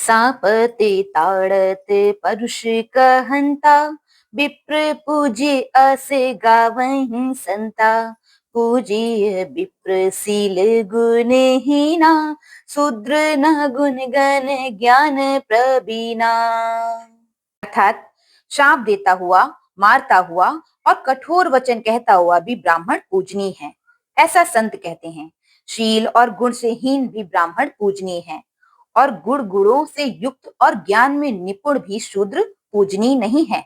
सापते ताड़त परुष कहंता, विप्र पूज्य असे गावहीं संता। पूजिय विप्रशील गुणहीना, शूद्र न गुण गण ज्ञान प्रवीणा। अर्थात शाप देता हुआ, मारता हुआ और कठोर वचन कहता हुआ भी ब्राह्मण पूजनीय है, ऐसा संत कहते हैं। शील और गुण से हीन भी ब्राह्मण पूजनीय है, और गुणों से युक्त और ज्ञान में निपुण भी शूद्र पूजनीय नहीं है।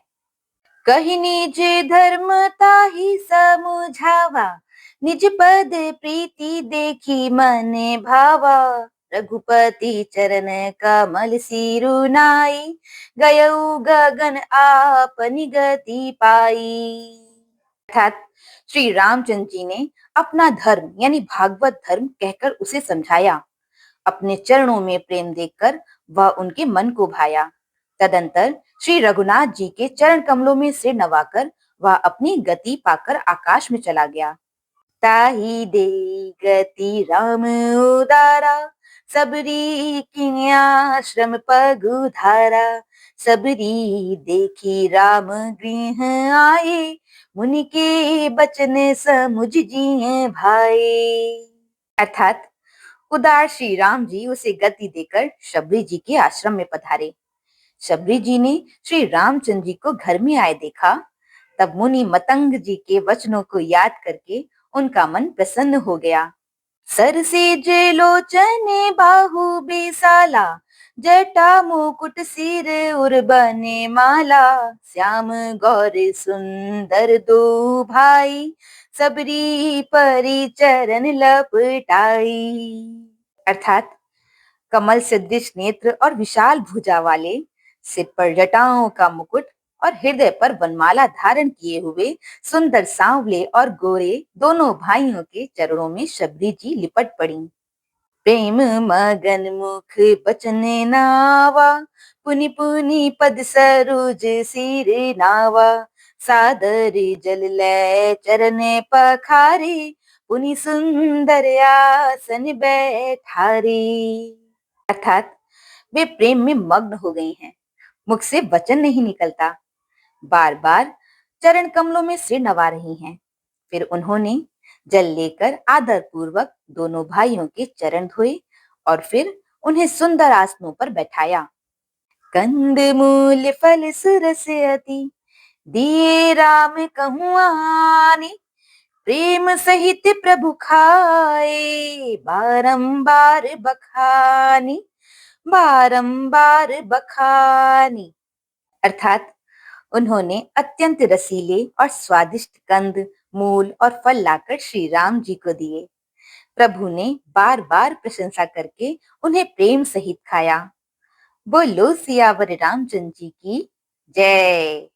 कही निज धर्म ताहि समुझावा, निज पद प्रीति देखी मन भावा। रघुपति चरण कमल सिरु नाई, गयउ गगन आपनि गति पाई। अर्थात श्री रामचंद्र जी ने अपना धर्म यानी भागवत धर्म कहकर उसे समझाया। अपने चरणों में प्रेम देखकर वह उनके मन को भाया। तदंतर श्री रघुनाथ जी के चरण कमलों में सिर नवाकर वह अपनी गति पाकर आकाश में चला गया। ताहि दे गति राम उदारा, सबरी किन्हीं आश्रम पगुधारा। सबरी देखी राम गृह आए, मुनि के बचन समुझ जिए भाई। अर्थात उदार श्री राम जी उसे गति देकर शबरी जी के आश्रम में पधारे। शबरी जी ने श्री रामचंद्र जी को घर में आए देखा। तब मुनि मतंग जी के वचनों को याद करके उनका मन प्रसन्न हो गया। सर से लोचने बाहु बेसाला, जटा मुकुट सिर उर बने माला। श्याम गौर सुंदर दो भाई, सबरी परी चरण लपटाई। अर्थात कमल सदृश नेत्र और विशाल भुजा वाले, सिर पर जटाओं का मुकुट और हृदय पर वनमाला धारण किए हुए सुंदर सांवले और गोरे दोनों भाइयों के चरणों में शबरी जी लिपट पड़ी। प्रेम मगन मुख बचन नावा, पुनि पुनि पद सरोज सिर नावा। सादर जल ले चरण पखारे, पुनि सुंदर आसन बैठारे। अर्थात वे प्रेम में मग्न हो गई हैं, मुख से वचन नहीं निकलता, बार बार चरण कमलों में सिर नवा रही हैं। फिर उन्होंने जल लेकर आदर पूर्वक दोनों भाइयों के चरण धोए और फिर उन्हें सुंदर आसनों पर बैठाया। कंद मूल फल सुरस अति, दिए राम कहूँ आनी। प्रेम सहित प्रभु खाए, बारंबार बखानी, बारंबार बखानी। अर्थात उन्होंने अत्यंत रसीले और स्वादिष्ट कंद, मूल और फल लाकर श्री राम जी को दिए। प्रभु ने बार बार प्रशंसा करके उन्हें प्रेम सहित खाया। बोलो सियावर रामचंद्र जी की जय।